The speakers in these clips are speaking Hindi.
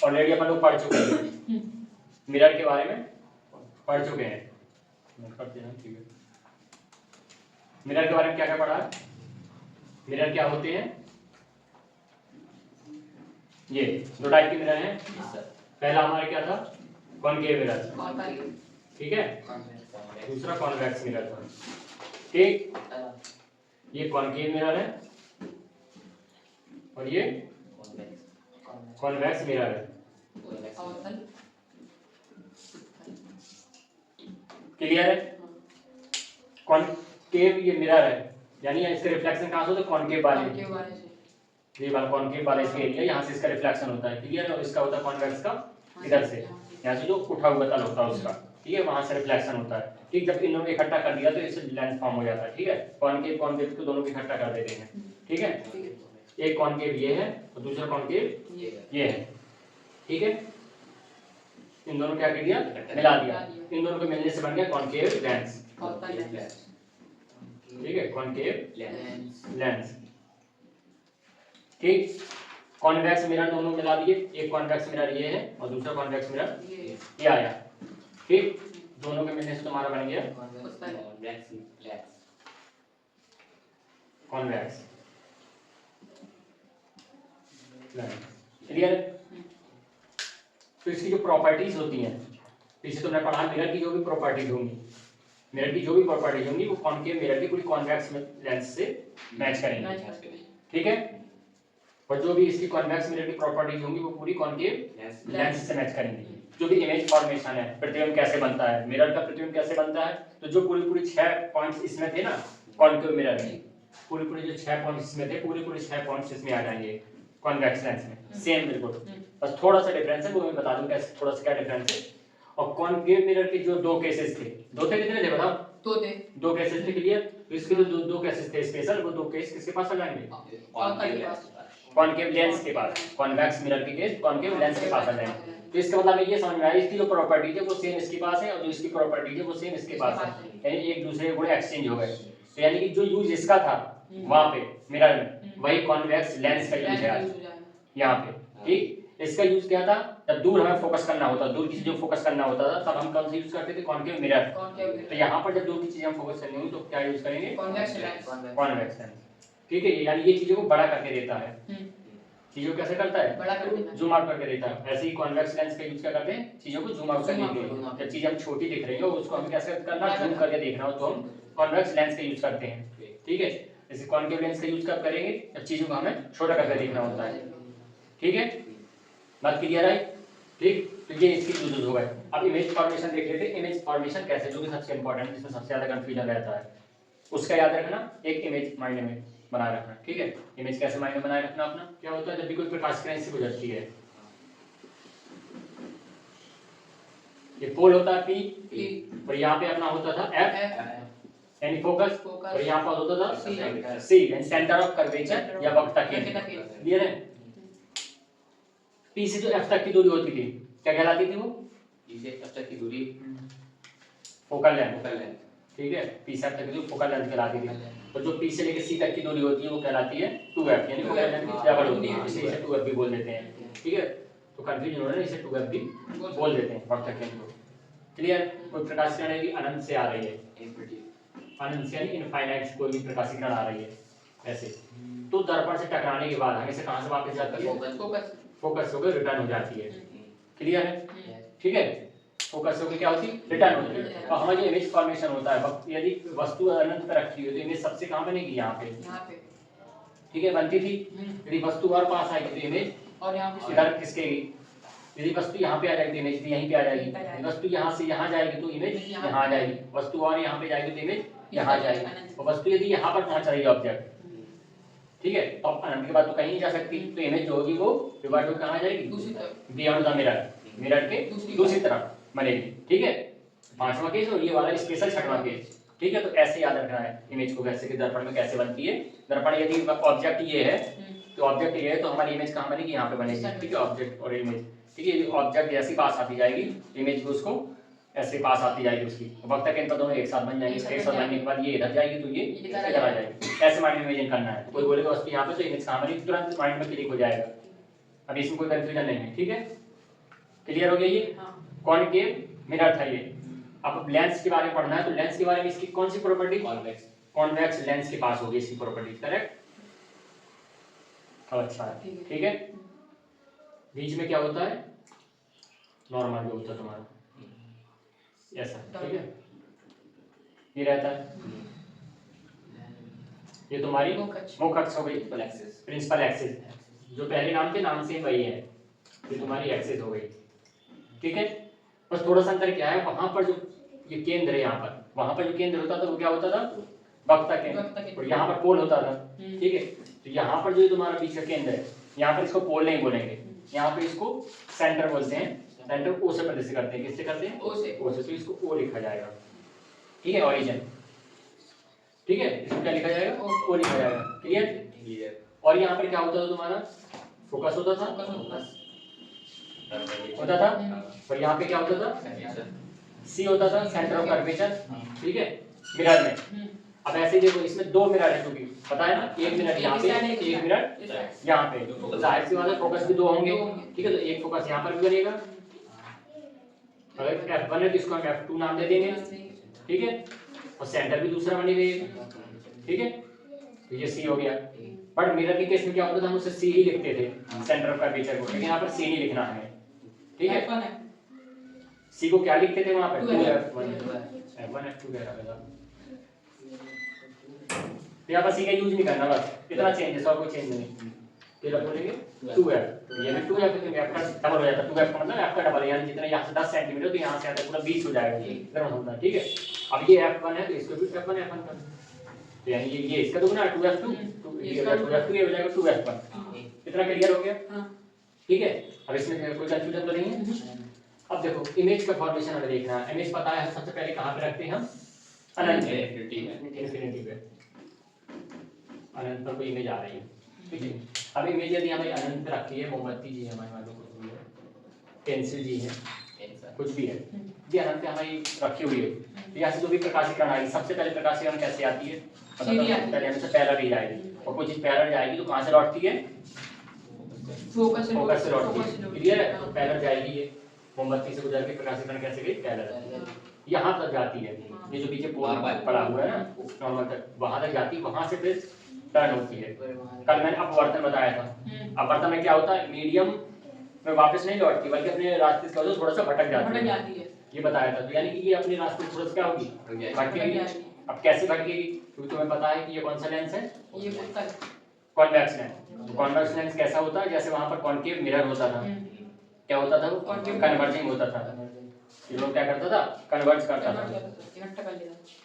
ऑलरेडी अपन लोग पढ़ चुके हैं, मिरर के बारे में पढ़ चुके हैं। ठीक है, मिरर के बारे में क्या क्या पढ़ा है? मिरर क्या होते हैं? ये दो टाइप के मिरर हैं। पहला हमारा क्या था? कॉनकेव मिरर, ठीक है। दूसरा कॉन्वेक्स मिरर था, ठीक। ये कॉनकेव मिरर है और ये कॉन्वेक्स मिरर है। क्लियर है? कॉनकेव ये मिरर है, यानी इसका रिफ्लेक्शन कहाँ से होता है? कॉनकेव वाले से, ये वाला कॉनकेव वाला इसका एरिया, यहाँ से इसका रिफ्लेक्शन होता है। क्लियर है? और इसका होता है कॉन्वेक्स का इधर से, यहाँ से जो उठा हुआ तल होता है उसका, ठीक है, वहां से रिफ्लेक्शन होता है। ठीक, जब इन दोनों को इकट्ठा कर दिया तो इससे लेंस फॉर्म हो जाता है। ठीक है, कॉनकेव कॉन्वेक्स को दोनों को इकट्ठा कर देते हैं। ठीक है, एक कॉनकेव ये है और दूसरा कॉनकेव ये है। ठीक है, इन दोनों क्या कर दिया? मिला दिया। इन दोनों को मिलने से बन गया कॉनकेव लेंस। ठीक है, कॉनकेव लेंस। ठीक, कॉन्वेक्स मिरर दोनों मिला दिए, एक कॉन्वेक्स मिरर ये है और दूसरा कॉन्वेक्स मिरर ये आया। ठीक, दोनों के मिलने से तुम्हारा बन गया कॉन्वेक्स लेंस। क्लियर? तो इसकी जो प्रॉपर्टीज होती हैं, पीछे तुमने पढ़ा मिरर की जो भी प्रॉपर्टीज होंगी, मिरर की जो भी प्रॉपर्टीज होंगी वो कॉनकेव मिरर की पूरी कॉन्वेक्स लेंस से मैच करेंगे। ठीक है, और जो भी इसकी कॉन्वेक्स मिरर की प्रॉपर्टीज होंगी वो पूरी कॉनकेव लेंस से मैच करेंगी। जो भी इमेज फॉर्मेशन है, प्रतिबिंब कैसे बनता है, मिरर का प्रतिबिंब कैसे बनता है, तो जो पूरी 6 पॉइंट्स इसमें थे ना कॉनकेव मिरर में, पूरी जो 6 पॉइंट्स इसमें थे, पूरे 6 पॉइंट्स इसमें आ जाएंगे कॉन्वेक्स लेंस में। सेम बिल्कुल, बस थोड़ा सा डिफरेंस है, वो मैं बता दूं कैसे, थोड़ा सा क्या डिफरेंस है। और कॉनकेव मिरर के जो 2 केसेस थे, 2 थे, कितने थे बताओ? 2 थे, 2 केसेस थे। क्लियर? तो इसके जो 2 केसेस थे स्पेशल, वो 2 केस किसके पास आ जाएंगे? कॉनकेव लेंस के पास। कॉन्वेक्स मिरर के केस कॉनकेव लेंस के पास आ जाएंगे। तो इसका मतलब ये समझ में आया, इसकी जो प्रॉपर्टी है वो सेम इसके पास है और जो इसकी प्रॉपर्टी है वो सेम इसके पास है, यानी एक दूसरे के गुण एक्सचेंज हो गए। तो यानी कि जो यूज इसका था वहां पे मिरर में, वही कॉन्वेक्स लेंस का यूज है यहाँ पे। ठीक, इसका यूज क्या था? जब दूर हमें फोकस करना होता, दूर की चीजों फोकस करना होता था, तब हम कौन सा यूज करते थे? Concave mirror. तो यहाँ पर जब दूर की चीजें हम फोकस करनी होगी तो क्या यूज करेंगे? Convex lens. ठीक है, यानी ये चीजों को बड़ा करके देता है। चीजों को कैसे करता है? बड़ा कर देता है, जूम आउट करके देता है। ऐसे ही कॉन्वेक्स लेंस का यूज क्या करते हैं? चीजों को जूम आउट करने के लिए। जब चीजें हम छोटी दिख रही हो उसको हमें कैसे करना? जूम करके देखना हो तो हम कॉन्वेक्स लेंस का यूज करते हैं। ठीक है, जैसे कॉनकेव लेंस का यूज कब करेंगे? जब चीजों को हमें छोटा करके देखना होता है। ठीक है, बात क्लियर है? ठीक, तो ये इसके यूजेस हो गए। अब इमेज फॉर्मेशन देख लेते हैं। इमेज फॉर्मेशन कैसे, जो कि सबसे इंपॉर्टेंट, जिसमें सबसे ज्यादा कंफ्यूजन रहता है, उसका याद रखना। एक इमेज माइंड में बनाए रखना। ठीक है, इमेज कैसे माइंड में बनाए रखना अपना? क्या होता है जब भी कोई प्रकाश किरण से गुजरती है, ये पोल होता है P और यहाँ पे अपना होता था F यानी फोकस, और यहाँ पर होता था C यानी सेंटर ऑफ कर्वेचर या वक्रता केंद्र। क्लियर है? P से जो F तक की दूरी होती थी क्या कहलाती थी? वो P से F तक की दूरी फोकल लेंथ। ठीक है, P से F तक की दूरी फोकल लेंथ कहलाती थी। और जो P से लेकर C तक की दूरी होती है वो कहलाती है 2F यानी फोकल लेंथ की डबल होती है, इसलिए इसे 2F भी बोल देते हैं। ठीक है, तो कंफ्यूजन हो रहा है, इसे 2F भी बोल देते हैं वक्रता केंद्र को। क्लियर? कोई प्रकाश किरण यदि अनंत से आ रही है, अनंत से यानी इनफाइनाइट कोई भी प्रकाश किरण आ रही है ऐसे, तो दर्पण से टकराने के बाद हमें से कहां से वापस जाती है? फोकस होकर रिटर्न हो जाती है। क्लियर है? ठीक है, फोकस होकर क्या होती है? रिटर्न होती है। और हमारा जो इमेज फॉर्मेशन होता है, यदि वस्तु अनंत पर रखी हो तो इमेज सबसे कहां बनेगी? यहाँ पे। ठीक है, बनती थी। यदि वस्तु और पास आएगी तो इमेज और यहाँ इधर खिसकेगी। यदि वस्तु यहाँ पे आ जाएगी तो इमेज भी यहीं पे आ जाएगी। वस्तु यहाँ से यहाँ जाएगी तो इमेज यहाँ आ जाएगी। वस्तु और यहाँ पे जाएगी तो इमेज यहाँ आ जाएगी। और वस्तु यदि यहाँ पर पहुंच रही है ऑब्जेक्ट, ठीक है, तो अनंत के बाद तो कहीं नहीं जा सकती, तो इमेज जो होगी वो रिवर्ट होकर कहाँ जाएगी? दूसरी तरफ, बियॉन्ड द मिरर, मिरर के दूसरी तरफ बनेगी। ठीक है, 5वां केस और ये वाला स्पेशल 6वां केस। ठीक है, तो ऐसे याद रखना है इमेज को, कैसे कि दर्पण में कैसे बनती है। दर्पण यदि ऑब्जेक्ट ये है तो ऑब्जेक्ट ये है तो हमारी इमेज कहाँ बनेगी? यहाँ पे बनेगी। ठीक है, ऑब्जेक्ट और इमेज। ठीक है, ऑब्जेक्ट जैसी पास आती जाएगी इमेज को उसको ऐसे पास आती जाएगी उसकी, वक्त तक इनका दोनों एक साथ बन जाएंगे। एक साथ बनने के बाद ये इधर जाएगी तो ये इधर आ जाएगी। ऐसे माइंड में इमेजिन करना है। कोई बोलेगा वस्तु यहाँ पे तो इमेज कहाँ बनेगी, तुरंत माइंड में क्लिक हो जाएगा। अभी इसमें कोई कंफ्यूजन नहीं है। ठीक है, क्लियर हो गया ये? कॉनकेव मिरर था ये। अब लेंस के बारे में पढ़ना है तो लेंस के बारे में इसकी कौन सी प्रॉपर्टी? कॉन्वेक्स लेंस के पास होगी इसकी प्रॉपर्टी, करेक्ट? अच्छा ठीक है। बीच में क्या होता है? नॉर्मल जो होता है तुम्हारा ऐसा, ठीक है, ये रहता है। ये तुम्हारी मुख्य अक्ष हो गई, प्रिंसिपल एक्सिस, जो पहले नाम के नाम से वही है, ये तुम्हारी एक्सिस हो गई, ठीक है। बस थोड़ा सा अंतर क्या है, वहां पर जो ये केंद्र है, यहाँ पर वहां पर जो केंद्र होता था वो क्या होता था? वक्ता केंद्र, और यहाँ पर पोल होता था, ठीक है। तो यहाँ पर जो तुम्हारा बीच का केंद्र है, यहाँ पर इसको पोल नहीं बोलेंगे, यहाँ पे इसको सेंटर बोलते हैं। सेंटर ओ से प्रदर्शित करते हैं, किससे करते हैं? ओ से। तो इसको ओ लिखा जाएगा, ठीक है, ऑरिजिन, ठीक है। इसको क्या लिखा जाएगा? ओ लिखा जाएगा, क्लियर? और यहाँ पर क्या होता था तुम्हारा? फोकस होता था, और यहाँ पे क्या होता था? सी होता था, सेंटर ऑफ कर्वेचर, ठीक है, मिरर में। अब ऐसे देखो, इसमें दो मिरर है, क्योंकि पता है ना, एक मिरर यहाँ पे, एक मिरर यहाँ पे, तो जाहिर सी बात है फोकस भी दो होंगे, ठीक है। तो एक फोकस यहाँ पर भी बनेगा, अगर F1 है तो इसको हम F2 नाम दे देंगे, ठीक है, और सेंटर भी दूसरा बनेगा, ठीक है। तो ये C हो गया। बट मिरर के केस में क्या होता था, हम उसे C ही लिखते थे, सेंटर ऑफ कर्वेचर को, लेकिन यहाँ पर C नहीं लिखना है, ठीक है। C को क्या लिखते थे वहां पर? 2F1, F1 F2 कह रहा था। तो यहाँ पर C का यूज नहीं करना, बस इतना चेंज है, सब कोई चेंज नहीं। तो ये बोलेंगे 2F, ये भी 2F, तो F का डबल हो जाता है, 2F का मतलब F का डबल है, यानी जितना यहाँ से 10 सेंटीमीटर तो यहाँ से आता है पूरा 20 हो जाएगा, इतना होता है, ठीक है। अब ये F1 है तो इसको भी F1 F1 कर, तो यानी ये इसका दुगना 2F2, ये 2F2, ये हो जाएगा 2F1, इतना क्लियर हो गया, ठीक है। अब इसमें कोई कंफ्यूजन तो नहीं है। अब देखो इमेज का फॉर्मेशन हमें देखना है। इमेज पता है सबसे पहले कहाँ पे रखते हैं हम? अनंत पे, इन्फिनिटी पे, अनंत पर कोई इमेज आ रही है, ठीक है। अब इमेज यदि हमें अनंत पे रखी है, मोमबत्ती जी है हमारे मान लो, कुछ भी है, पेंसिल जी है, कुछ भी है, ये अनंत पे हमारी रखी हुई है, तो यहाँ से जो भी प्रकाशीकरण आएगी, सबसे पहले प्रकाशीकरण कैसे आती है? पहले हमसे पैरेलल ही जाएगी, और कोई चीज पैरेलल जाएगी तो कहाँ से लौटती है? फोकस से लौटती है, क्लियर है। तो पैरेलल जाएगी, ये मोमबत्ती से गुजर के प्रकाशीकरण कैसे गई? पैरेलल, यहाँ तक जाती है, ये जो पीछे पोल पड़ा हुआ है ना नॉर्मल तक, वहां तक जाती है, वहां से फिर टर्न होती है। कल मैंने अपवर्तन बताया था, अपवर्तन में क्या होता है? मीडियम में वापस नहीं लौटती, बल्कि अपने रास्ते से थोड़ा सा भटक जाती है, ये बताया था। तो यानी कि ये अपने रास्ते से थोड़ा सा क्या होगी? भटकेगी। अब कैसे भटकेगी? क्योंकि तुम्हें पता है कि ये कौन सा लेंस है? ये कॉन्वेक्स लेंस। कॉन्वेक्स लेंस कैसा होता है? जैसे वहां पर कॉनकेव मिरर होता था, क्या होता था? वो कन्वर्जिंग होता था, ये लोग क्या करता था? कन्वर्ज करता था,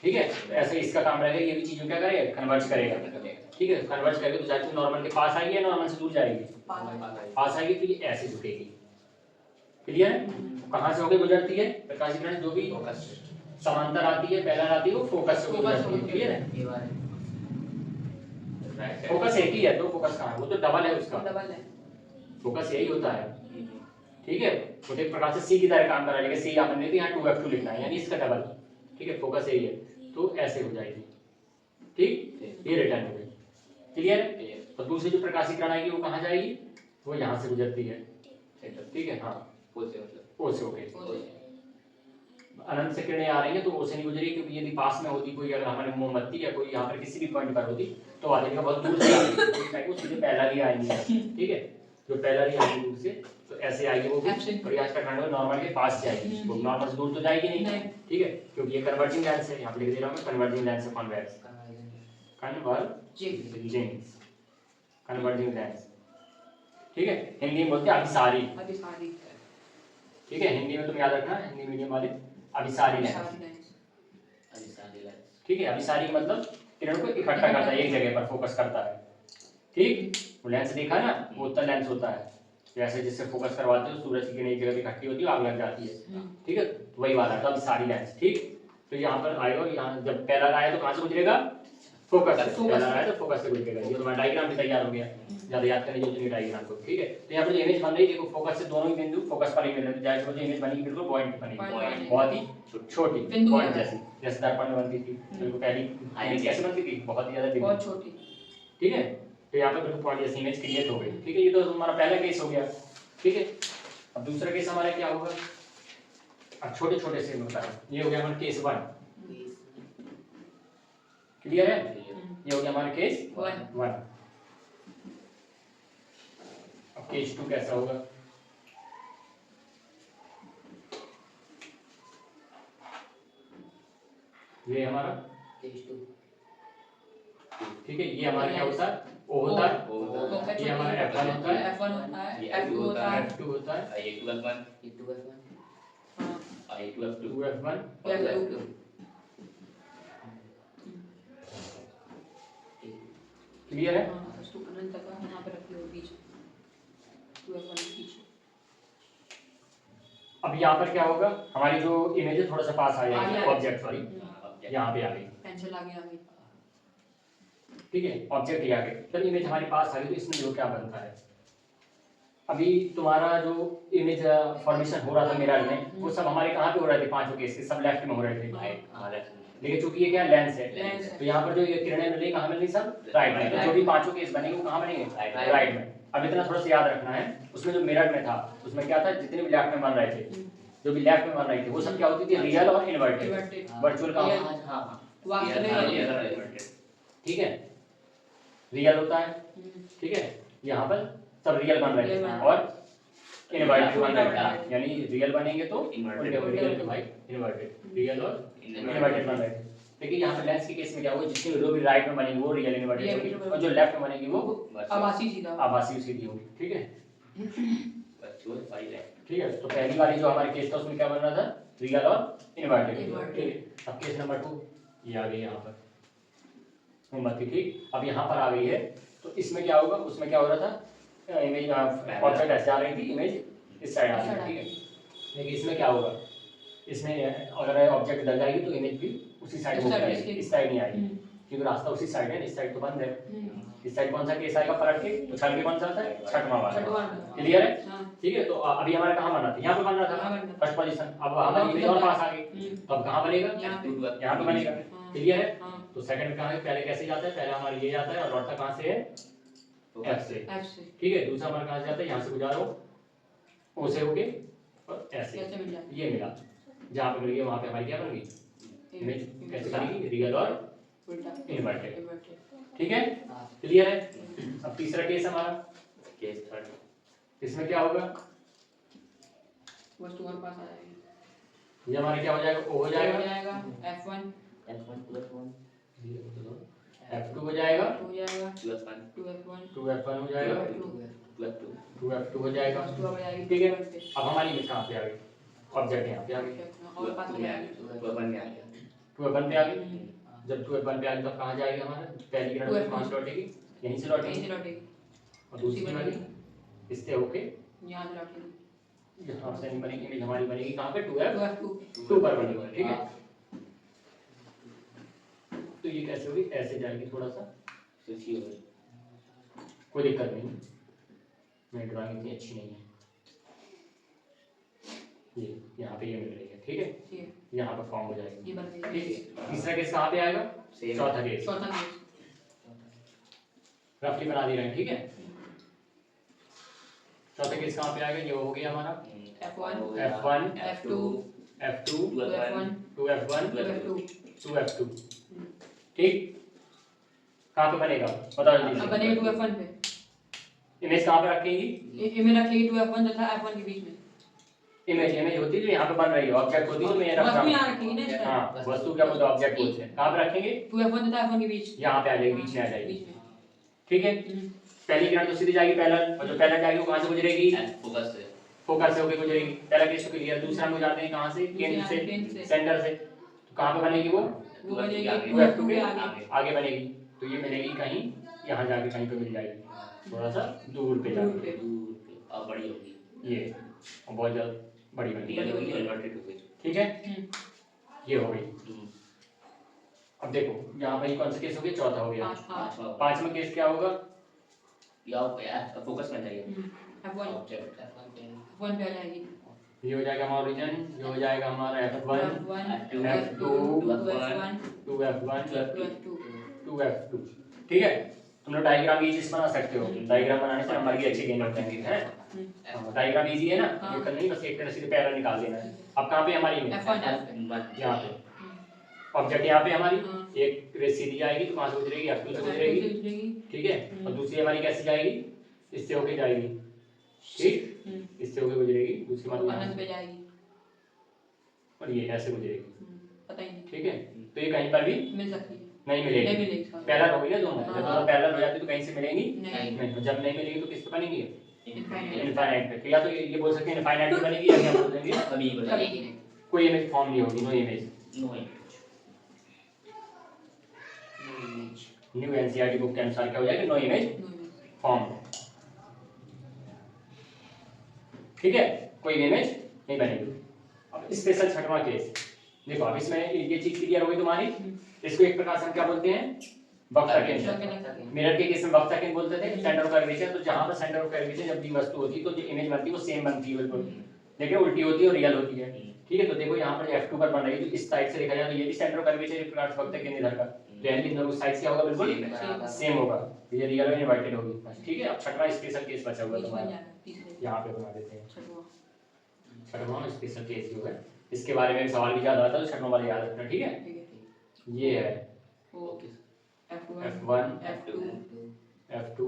ठीक है। तो ऐसे इसका काम रहेगा, ये भी चीजों क्या करेगा? कन्वर्ज करेगा, ठीक है। कन्वर्ज करके तो जाके नॉर्मल के पास आएगी या नॉर्मल से दूर जाएगी? पास आएगी, तो ये ऐसे झुकेगी, क्लियर है। कहां से होके गुजरती है? प्रकाशीकरण जो भी समांतर आती है, पैरेलल आती है, वो फोकस से गुजरती है, क्लियर है। फोकस एक ही है, तो फोकस कहां है? वो तो डबल है, उसका फोकस यही होता है, ठीक है। तो एक प्रकार से सी की तरह काम कर रहा है, लेकिन सी आपने नहीं दिया, 2F2 लिखना है, यानी इसका डबल, ठीक है। फोकस यही है, तो ऐसे हो जाएगी, ठीक। ये रिटर्न हो गई, क्लियर। तो दूसरी जो प्रकाशीकरण आएगी वो कहाँ जाएगी? वो यहाँ से गुजरती है, ठीक है, हाँ, ओ से होके। अनंत से किरणें आ रही हैं तो ओ से नहीं गुजरी, क्योंकि यदि पास में होती कोई, अगर हमारे मोमबत्ती या कोई यहाँ पर किसी भी पॉइंट पर होती तो आ जाएगा, बहुत दूर से आ रही है, सीधे पैरेलल ही आएंगी, ठीक है। जो पैरेलल ही आएंगी दूर से, तो ऐसे आएगी वो भी, और यहाँ का खंड नॉर्मल के पास जाएगी, वो नॉर्मल से दूर तो जाएगी नहीं, ठीक है, क्योंकि ये कन्वर्जिंग लेंस है, यहाँ पे लिख दे रहा हूँ मैं, कन्वर्जिंग लेंस है, कॉन्वेक्स, कन्वर्जिंग लेंस, ठीक है। हिंदी में बोलते हैं अभिसारी, ठीक है। हिंदी में तुम याद रखना, हिंदी मीडियम वाले, अभिसारी लेंस, ठीक है। अभिसारी का मतलब किरणों को इकट्ठा करता है, एक जगह पर फोकस करता है, ठीक। वो लेंस देखा ना, वो उत्तल लेंस होता है, जैसे जिससे फोकस करवाते हो सूरज की किरण एक जगह इकट्ठी होती है, आग लग जाती है, ठीक है, तो वही वाला है। तो अभिसारी लेंस, ठीक। तो यहाँ पर आएगा, यहाँ जब पैरेलल आया तो कहाँ से गुजरेगा? फोकस से। पैरेलल आया तो फोकस से गुजरेगा। ये तुम्हारा डायग्राम भी तैयार हो गया, ज्यादा याद करने की जरूरत नहीं डायग्राम को, ठीक है। तो यहाँ पर जो इमेज बन रही है, देखो फोकस से दोनों ही बिंदु फोकस पर ही मिल रहे हैं, जैसे जो इमेज बनी बिल्कुल पॉइंट बनी, बहुत ही छोटी पॉइंट जैसी, जैसे दर्पण में बनती थी बिल्कुल पहली इमेज कैसे बनती थी? बहुत ही ज्यादा बहुत छोटी, ठीक है। तो यहाँ पर बिल्कुल पॉइंट जैसी इमेज क्रिएट हो गई, ठीक है। ये तो हमारा पहला केस हो गया, ठीक है। अब दूसरा केस हमारा क्या होगा, अब छोटे छोटे से बता रहा हूं, ये हो गया हमारा केस 1, क्लियर है, ये हो गया हमारा केस 1। अब केस 2 कैसा होगा, ये हमारा केस 2, ठीक है, ये हमारा क्या होता है, ओ होता है, ये हमारा F1 होता है, F1 होता है, ये F2 होता है, F2 होता है, ये 2F1, हाँ, ये 2F2, 2F1, और F2, 2F2, क्लियर है। हाँ, बस 2 अनंत तक है, यहाँ पे रखी हो बीच 2F1 के पीछे। अब यहाँ पर क्या होगा, हमारी जो इमेज है थोड़ा सा पास आ जाएगी, आगे। ऑब्जेक्ट सॉरी यहाँ पे आ गई, पेंसिल आगे आ गई। ठीक है, ऑब्जेक्ट ये आ गई, जब इमेज हमारे पास आ गई तो इसमें जो क्या बनता है, अभी तुम्हारा जो इमेज फॉर्मेशन हो रहा था मिरर में, वो सब हमारे कहाँ पे हो रहे थे, पांचों केस के सब लेफ्ट में हो रहे थे, लेकिन चूंकि ये क्या लेंस है, तो यहाँ पर जो ये किरणें मिल रही कहाँ मिल रही, सब राइट में, तो जो भी पांचों केस बनेंगे वो कहाँ बनेंगे, राइट में। अब इतना थोड़ा सा याद रखना है, उसमें जो मिरर में था उसमें क्या था, जितने भी लेफ्ट में बन रहे थे, जो भी लेफ्ट में बन रही थी वो सब क्या होती थी, रियल और इन्वर्टेड, वर्चुअल का, ठीक है, रियल होता है, ठीक है, यहाँ पर सब रियल बन रहे थे और इन्वर्टेड बन रहे थे, यानी रियल बनेंगे तो उल्टे हो, रियल के भाई इन्वर्टेड, रियल और इन्वर्टेड बन रहे थे। लेकिन यहाँ पे लेंस के केस में क्या होगा, जितनी जो भी राइट में बनेगी वो रियल इन्वर्टेड होगी और जो लेफ्ट में बनेगी वो आभासी सीधा। आभासी सीधी होगी, ठीक है, ठीक है। तो पहली वाली जो हमारे केस था उसमें क्या बन रहा था, रियल और इन्वर्टेड, ठीक है। अब केस नंबर 2 ये आ गई यहाँ पर मोमबत्ती, ठीक। अब यहाँ पर आ गई है, तो इसमें क्या होगा, उसमें क्या हो रहा था, इमेज ऑब्जेक्ट ऐसे आ रही थी, इमेज इस साइड आ रही थी, ठीक है। लेकिन इसमें क्या होगा, इसमें अगर ऑब्जेक्ट डल जाएगी तो इमेज भी उसी साइड मूव करेगी, इस साइड नहीं आएगी, क्योंकि रास्ता उसी साइड है, इस साइड तो बंद है। इस साइड कौन सा केस आएगा पलट के, तो चल के कौन सा आता है, छठवां वाला, क्लियर है, ठीक है। तो अभी हमारा कहाँ बना था, यहाँ पे बन रहा था फर्स्ट पोजीशन, अब हमारी इमेज और पास आ गई, तो अब कहाँ बनेगा, यहाँ पे बनेगा, क्लियर है। तो सेकंड कहाँ है, पहले कैसे जाता है, पहले हमारा ये जाता है और लौटता कहाँ से है, F से, ठीक है। दूसरा हमारा कहाँ से जाता है, यहाँ से गुजारो O से होके और ऐसे ये मिला, जहाँ पे मिल गया वहाँ पे हमारी क्या बन गई, इमेज कैसे बनेगी, रियल और इन्वर्टेड, ठीक है, क्लियर है। अब तीसरा केस हमारा केस 3, इसमें क्या होगा, वस्तु और पास आ जाएगी, ये हमारा क्या हो जाएगा, O हो जाएगा, F1 F2 हो जाएगा, 2F1 2F1 हो जाएगा, 2F2 हो जाएगा, ठीक है। अब हमारी इमेज कहाँ पे आ गई, ऑब्जेक्ट यहाँ पे आ गई, 2F1 पे आ गई। जब 2F1 पे आ गई तब कहाँ जाएगी, हमारा पहली किरण कहाँ से लौटेगी, यहीं से लौटेगी, और दूसरी वाली इससे होके यहाँ से लौटेगी, यहाँ से नहीं बनेगी, इमेज हमारी बनेगी कहाँ पे, 2F2 पर बनेगी, ठीक है। तो ये कैसे होगी, ऐसे जाएगी, थोड़ा सा कोई दिक्कत नहीं, मेरी ड्राइंग इतनी अच्छी नहीं है, ये यहाँ पे ये मिल रही है, ठीक है, यहाँ पर फॉर्म हो जाएगी, ठीक है। तीसरा केस कहाँ पे आएगा, चौथा केस रफली बना दे रहे हैं, ठीक है। चौथा केस कहाँ पे आएगा, ये हो गया हमारा F1 F2 2F1 2F2, ठीक। कहाँ पे बनेगा बताओ जल्दी से, बनेगा 2F1 पे, इमेज कहाँ पे रखेंगी, इमेज रखेगी 2F1 तथा F1 के बीच में, इमेज होती है जो यहाँ पे बन रही है, ऑब्जेक्ट होती है, मैं रख रहा वस्तु हूँ, यहाँ रखेगी ना, हाँ वस्तु क्या बोलते हैं, ऑब्जेक्ट बोलते हैं, कहाँ पे रखेंगे, 2F1 तथा F1 के बीच, यहाँ पे आ जाएगी, बीच में आ जाएगी, बीच में, ठीक है। पहली किरण तो सीधी जाएगी पैरेलल, और जो पैरेलल जाएगी वो कहाँ से गुजरेगी, फोकस से होकर गुजरेगी, पहला केस तो क्लियर। दूसरा हम जाते हैं कहाँ से, केंद्र से, सेंटर से, तो कहाँ पे बनेगी वो, बनेगी 2F2 के आगे बनेगी, तो ये मिलेगी कहीं यहाँ जाके कहीं पे मिल जाएगी, थोड़ा सा दूर पे जाके, और बड़ी होगी ये और बहुत ज्यादा बड़ी बनेगी, ठीक है, ये हो गई। अब देखो यहाँ पे कौन सा केस हो गया, चौथा हो गया, पांचवा केस क्या होगा, फोकस में जाइए, F1 पे आ जाएगी, ये हो जाएगा हमारा ओरिजिन, ये हो जाएगा हमारा F1 F2 2F1 2F2, ठीक है। तुम लोग डायग्राम इजी बना सकते हो, डायग्राम बनाने से नंबर भी अच्छे गेन होते हैं हैं। डायग्राम इजी है ना, हाँ। ये करना ही बस एक तरह से पैरल निकाल देना है। अब कहाँ पे हमारी इमेज, F1 यहाँ पे ऑब्जेक्ट यहाँ पे हमारी हाँ। एक रेस सीधी जाएगी तो कहाँ से गुजरेगी, F2 से गुजरेगी, ठीक है। और दूसरी हमारी कैसी जाएगी, इससे होके जाएगी, ठीक, इससे होके गुजरेगी, दूसरी हमारी यहाँ अनंत से, पे जाएगी, और ये ऐसे गुजरेगी, पता ही नहीं, ठीक है। तो ये कहीं पर भी मिल सकती है, नहीं नहीं मिलेगी, मिलेगी इसका पैरेलल होगी ना दोनों, जब हाँ। दोनों पैरेलल हो जाती तो कहीं से मिलेंगी नहीं, नहीं, जब नहीं मिलेगी तो किस पे बनेगी, इनफाइनाइट इनफाइनाइट पे। तो या तो ये बोल सकते हैं इनफाइनाइट पे बनेगी, या क्या बोल देंगे कभी बनेगी नहीं। कोई इमेज फॉर्म नहीं होगी, no image. No image, no image. New NCERT book के अनुसार क्या हो जाएगा, नो इमेज फॉर्म, ठीक है, कोई इमेज नहीं बनेगी। अब स्पेशल छठवां केस देखो, अब इसमें ये चीज क्लियर हो गई तुम्हारी। इसको एक प्रकार से हम क्या बोलते हैं, वक्र केंद्र। मिरर के केस में वक्र केंद्र बोलते थे, सेंटर ऑफ कर्वेचर। तो जहां पर सेंटर ऑफ कर्वेचर जब भी वस्तु होती है तो जो इमेज बनती है वो सेम बनती है बिल्कुल, लेकिन उल्टी होती है और रियल होती है, ठीक है। तो देखो यहाँ पर F2 पर बन रही है, तो इस साइड से देखा जाए तो ये भी सेंटर ऑफ कर्वेचर एक प्रकार से वक्र केंद्र इधर का, तो यानी इन दोनों साइड क्या होगा, बिल्कुल सेम होगा, ये रियल और इनवर्टेड होगी, ठीक है। अब छठवां स्पेशल केस बचा हुआ तुम्हारा, यहाँ पे बना देते हैं छठवां स्पेशल केस जो है, इसके बारे में सवाल भी ज्यादा आता है तो छठवां वाला याद रखना, ठीक है। ये है F1 F2 F2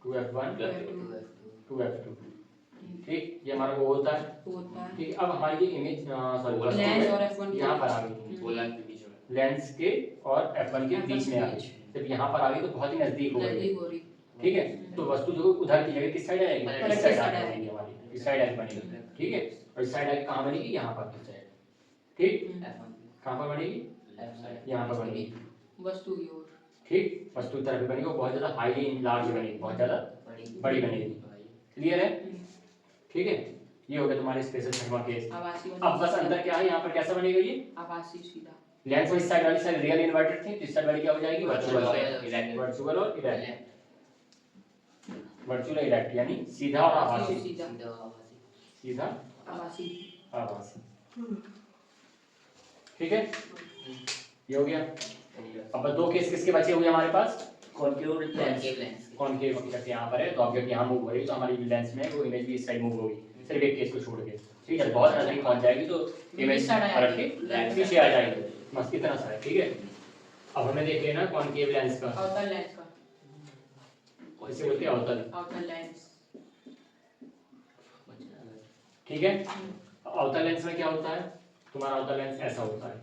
2F1 2F2, ठीक, ये हमारा वो होता है, ठीक। अब हमारी ये इमेज सॉरी लेंस और F1 यहाँ पर आ गई, पोलर के बीच में, लेंस के और F1 के बीच में आ गई। जब यहाँ पर आ गई तो बहुत ही नजदीक हो गई, ठीक है। तो वस्तु जो उधर की जगह किस साइड आएगी, इस साइड आएगी हमारी, इस साइड आएगी बनेगी, ठीक है। और इस साइड आके कहाँ बनेगी, यहाँ पर, ठीक, कहाँ पर बनेगी, यहाँ पर बनेगी, वस्तु की ओर, ठीक, वस्तु तरफ बनेगी, वो बहुत ज्यादा हाईली लार्ज बनेगी, बहुत ज्यादा बड़ी बनेगी, क्लियर है, ठीक है। ये हो गया तुम्हारे स्पेशल छठवां केस। आभासी अब बस अंदर क्या है, यहाँ पर कैसा बनेगा ये, आभासी सीधा, लेंस और इस साइड वाली साइड रियल इन्वर्टेड थी, तो इस साइड वाली क्या हो जाएगी, वर्चुअल और इरेक्ट, वर्चुअल इरेक्ट यानी सीधा और आभासी, सीधा आभासी, आभासी, ठीक है। ये हो गया। अब दो केस किसके बचे हुए हमारे पास, कॉन्केव लेंस, कॉनकेव ऑब्जेक्ट यहाँ पर है तो ऑब्जेक्ट यहाँ मूव हो रही है, तो हमारी लेंस में वो इमेज भी इस साइड मूव होगी, सिर्फ एक केस को छोड़ के, ठीक है। बहुत नजदीक पहुंच जाएगी तो इमेज पलट के पीछे आ जाएगी, बस इतना सा है, ठीक है। अब हमें देख लेना कॉनकेव लेंस का, अवतल लेंस का, इसे बोलते हैं अवतल, अवतल लेंस, ठीक है। अवतल लेंस में क्या होता है, तुम्हारा अवतल लेंस ऐसा होता है,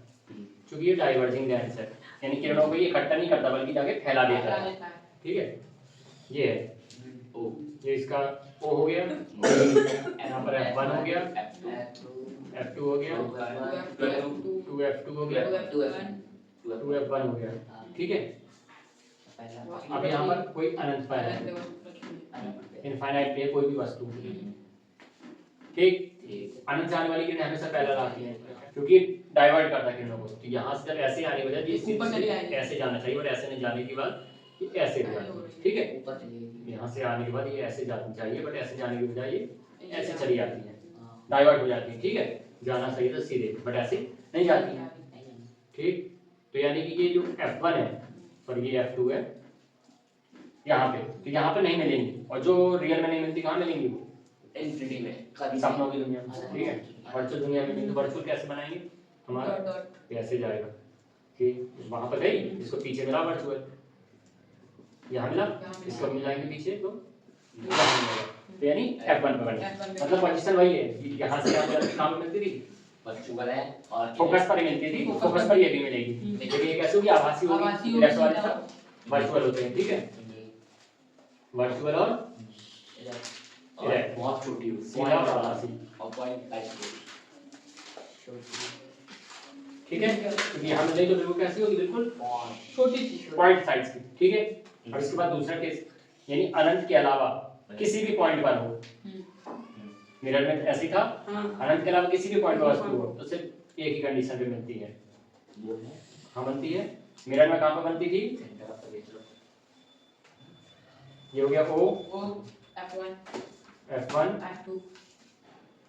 क्योंकि ये डाइवर्जिंग लेंस है, यानी किरणों को ये इकट्ठा नहीं करता बल्कि जाके फैला देता है, ठीक है। ये है ओ, ये इसका O हो गया, यहाँ पर F1 हो गया, F2 हो गया, 2F2 हो गया, 2F1 हो गया, ठीक है। अब यहाँ पर कोई अनंत पर है, इनफाइनाइट पे कोई भी वस्तु, ठीक, अनंत जाने वाली किरण हमेशा पहले आती है क्योंकि डाइवर्ट करता है किरणों को, तो यहाँ से जब ऐसे आने की वजह ये ऊपर चली आएगी, ऐसे जाना चाहिए और ऐसे नहीं जाने के बाद ये ऐसे हो जाएगा, ठीक है। ऊपर चली यहाँ से आने के बाद ये ऐसे जानी चाहिए बट ऐसे जाने की बजाय ये ऐसे चली जाती है, डाइवर्ट हो जाती है, ठीक है। जाना सही था सीधे बट ऐसे नहीं जाती है, ठीक। तो यानी कि ये जो F1 है और ये F2 है यहाँ पे, तो यहाँ पे नहीं मिलेंगी, और जो रियल में नहीं मिलती कहाँ मिलेंगी, वो इंफिनिटी में, सपनों की दुनिया में, ठीक है। वर्चुअल दुनिया में, तो वर्चुअल कैसे बनाएंगे, हमारा ऐसे जाएगा, ठीक, वहां पर गई, इसको पीछे मिला वर्चुअल, यहाँ मिला, इसको मिलाएंगे पीछे तो यहाँ मिलेगा, तो यानी F1 पे बनेगा, मतलब पोजीशन वही है, यहाँ से यहाँ जाके कहाँ पे मिलती थी, वर्चुअल है और फोकस पर ही मिलती थी, फोकस पर ये भी मिलेगी, लेकिन ये कैसे होगी, आभासी होगी, लेफ्ट वाले सब वर्चुअल होते हैं, ठीक है। वर्चुअल और बहुत छोटी सीधा और आभासी, और पॉइंट ठीक है। क्योंकि यहाँ मिलेगी तो बिल्कुल कैसी होगी, बिल्कुल छोटी सी, पॉइंट साइज की, ठीक है। अब इसके बाद दूसरा केस, यानी अनंत के अलावा किसी भी पॉइंट पर हो, मिरर में ऐसे था, अनंत के अलावा किसी भी पॉइंट पर वस्तु हो तो सिर्फ एक ही कंडीशन पे मिलती है, हाँ बनती है। मिरर में कहाँ पर बनती थी, ये हो गया O, F1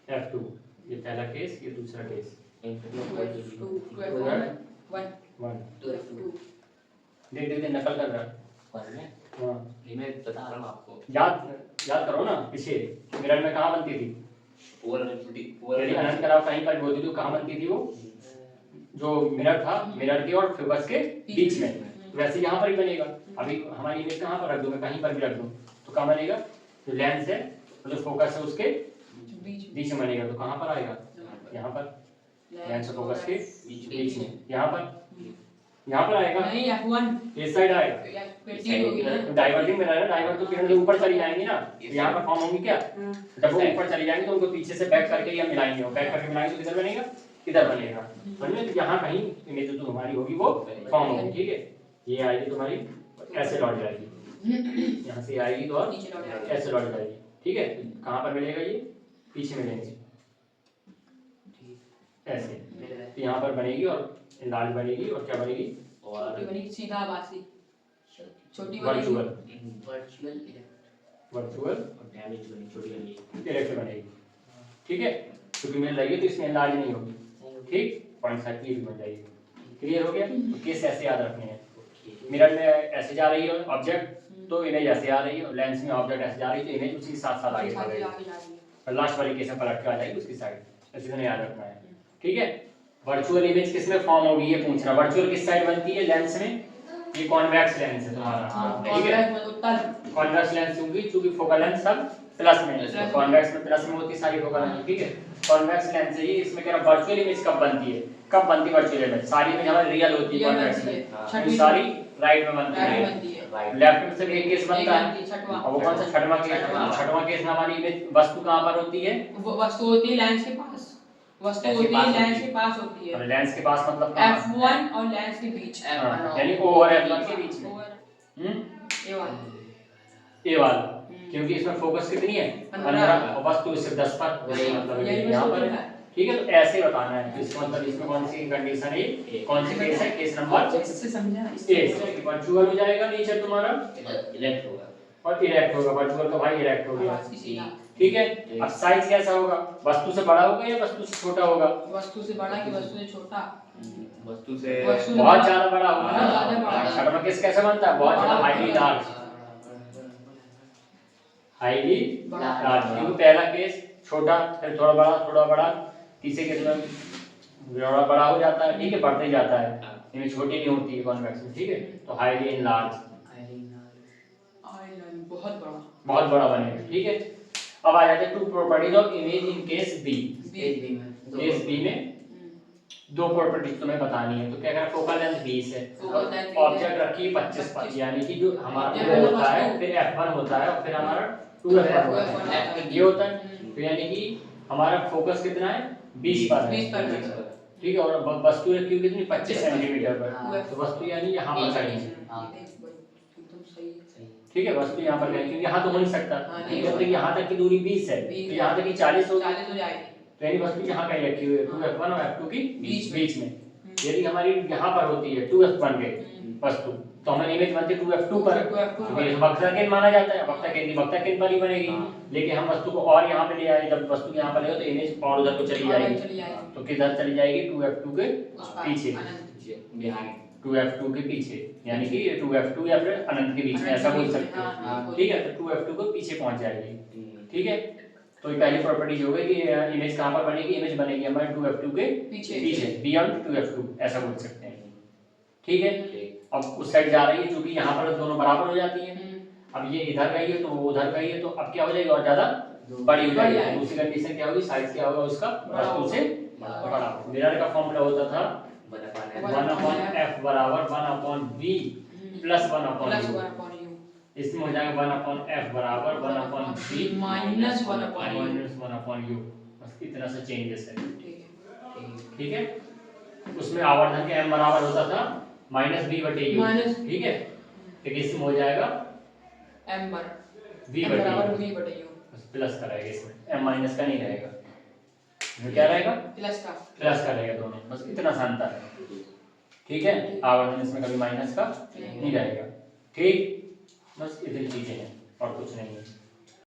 F2, ये पहला केस, ये दूसरा केस, 1 देख नकल कर रहा है, F1 में हाँ ये मैं बता रहा हूँ आपको याद करो ना, पीछे मिरर में कहाँ बनती थी? यदि अनंत कलाव कहीं पर भी होती थी तो कहाँ बनती थी वो? जो मिरर था, मिरर के और फोकस के बीच में। तो वैसे यहाँ पर ही बनेगा। अभी हमारी इमेज कहाँ पर रख दूँ मैं? कहीं पर भी रख दूँ तो कहाँ बनेगा? जो लेंस है और जो फोकस है उसके बीच में बनेगा। तो कहाँ पर आएगा? यहाँ पर। लेंस और फोकस के बीच में, यहाँ पर आएगा। नहीं F1 इस साइड आएगा। डाइवर्जिंग मिरर है, डाइवर्ज तो किरण ऊपर चली जाएंगी ना, तो यहाँ पर फॉर्म होंगी क्या? जब वो ऊपर चली जाएंगी तो उनको पीछे से बैक करके ये मिलाएंगे, और बैक करके मिलाएंगे तो किधर बनेगा? इधर बनेगा। समझे? तो यहाँ कहीं इमेज जो हमारी होगी वो फॉर्म होगी। ठीक है, ये आएगी तुम्हारी ऐसे लौट जाएगी, यहाँ से आएगी तो और ऐसे लौट जाएगी। ठीक है, कहाँ पर मिलेगा? ये पीछे मिलेंगे ऐसे। तो यहाँ पर बनेगी और लाल बनेगी और क्या बनेगी? छोटी बनी सीधा आभासी, छोटी वर्चुअल और डैमेज बनी छोटी बनी डायरेक्ट बनेगी। ठीक है, क्योंकि मिल रही है तो इसमें लाल नहीं होगी। ठीक, पॉइंट साइड की बन जाएगी। क्लियर हो गया? तो केस ऐसे याद रखने हैं। मिरर में ऐसे जा रही है ऑब्जेक्ट तो इमेज ऐसे आ रही है, और लेंस में ऑब्जेक्ट ऐसे जा रही है तो इमेज उसी के साथ साथ आगे बढ़ेगी, और लास्ट वाली केस में पलट के आ जाएगी उसकी साइड। ऐसे तरह याद रखना है। ठीक है, वर्चुअल इमेज किस में फॉर्म होगी ये पूछना। वर्चुअल किस साइड बनती है? लेंस में। ये कॉन्वेक्स लेंस है तुम्हारा। ठीक है, कॉन्वेक्स लेंस होगी क्योंकि फोकल लेंथ सब प्लस में है, कॉन्वेक्स में प्लस में होती सारी फोकल लेंथ। ठीक है, कॉन्वेक्स लेंस है ये। इसमें कह रहा वर्चुअल इमेज कब बनती है? कब बनती है वर्चुअल इमेज? सारी इमेज हमारी रियल होती है कॉन्वेक्स में, सारी राइट में बनती है। लेफ्ट में से एक केस बनता है, और वो कौन सा? छठवां केस। छठवां केस में हमारी इमेज वस्तु कहां पर होती है? वस्तु होती है लेंस के पास, वस्तु होती है लेंस के पास होती है। और लेंस के पास मतलब F1 और लेंस के बीच, यानी O और F1 के बीच में। ए वाला, क्योंकि इसमें फोकस कितनी है? 15, और वस्तु सिर्फ 10 पर, मतलब यहाँ पर है। ठीक है, तो ऐसे बताना है। तो इसका मतलब इसमें कौन सी कंडीशन है? कौन सी केस है? केस नंबर इससे समझा ए। वर्चुअल हो जाएगा नीचे तुम्हारा, इलेक्ट होगा और इरेक्ट होगा। वर्चुअल तो भाई इरेक्ट हो गया। ठीक है, अब साइज कैसा होगा? वस्तु से बड़ा होगा या वस्तु से छोटा होगा? वस्तु से बड़ा कि वस्तु से छोटा? वस्तु से बहुत ज्यादा बड़ा होगा बहुत ज्यादा बड़ा। ना। छठवां केस कैसे बनता है? बहुत ज्यादा हाईली लार्ज, हाईली लार्ज। क्योंकि पहला केस छोटा, फिर थोड़ा बड़ा, तीसरे केस में थोड़ा बड़ा हो जाता है। ठीक है, बढ़ते ही जाता है, इनमें छोटी नहीं होती है कॉन्वेक्स में। ठीक है, तो हाईली इनलार्ज, बहुत बड़ा बनेगा। ठीक है, अब आ जाते हैं to properties of image in case B. Case B में दो प्रॉपर्टीज तुम्हें बतानी है। तो क्या करें? फोकल लेंथ 20 है, ऑब्जेक्ट रखी 25 पर, यानी कि जो हमारा वो होता है, फिर F1 होता है, और फिर हमारा 2F1 होता है। ये होता है, तो यानी कि हमारा फोकस कितना है? 20 पर है। ठीक है, और वस्तु रखी हुई कितनी? 25 सेंटीमीटर पर। तो वस्तु यानी यहाँ पर कहीं। ठीक है, वस्तु यहाँ पर कहीं, क्योंकि यहाँ तो हो नहीं सकता। जब तक यहाँ तक की दूरी 20 है तो यहाँ तक की 40 हो जाएगी। तो यानी वस्तु यहाँ कहीं रखी हुई है 2F1 और F2 की बीच में। यदि हमारी यहाँ पर होती है 2F1 के वस्तु, तो हमारी इमेज बनती है 2F2 पर, क्योंकि वक्र केंद्र माना जाता है। वक्र केंद्र पर ही बनेगी। लेकिन हम वस्तु को और यहाँ पे ले आए, जब वस्तु यहाँ पर ले तो इमेज और उधर को चली जाएगी। तो किधर चली जाएगी? 2F2 के पीछे, 2F2 के पीछे, यानी कि 2F2 या फिर अनंत के बीच में, ऐसा बोल सकते हो। ठीक है, तो 2F2 को पीछे पहुंच जाएगी। ठीक है, तो ये पहली प्रॉपर्टी जो है कि इमेज कहां पर बनेगी? इमेज बनेगी हमारे 2F2 के पीछे, बियॉन्ड 2F2, ऐसा बोल सकते हैं। ठीक है, अब उस साइड जा रही है, क्योंकि यहाँ पर दोनों बराबर हो जाती है। अब ये इधर गई है तो वो उधर गई है, तो अब क्या हो जाएगी? और ज्यादा बड़ी हो जाएगी। दूसरी कंडीशन क्या होगी? साइज क्या होगा उसका? वस्तु से बड़ा। मिरर का फॉर्मूला होता था 1/f बराबर 1/v प्लस 1/u। इसमें हो जाएगा 1/f बराबर 1/v माइनस 1/u। बस इतना सा चेंजेस है। ठीक है, उसमें आवर्धन के m बराबर होता था -v/u। ठीक है, तो इसमें हो जाएगा m बराबर v/u, बस प्लस का रहेगा इसमें, m माइनस का नहीं रहेगा। इसमें क्या रहेगा? प्लस का रहेगा दोनों, बस इतना सा अंतर है। ठीक है, आवर्धन इसमें कभी माइनस का नहीं रहेगा। ठीक, बस इतनी चीजें हैं और कुछ नहीं है।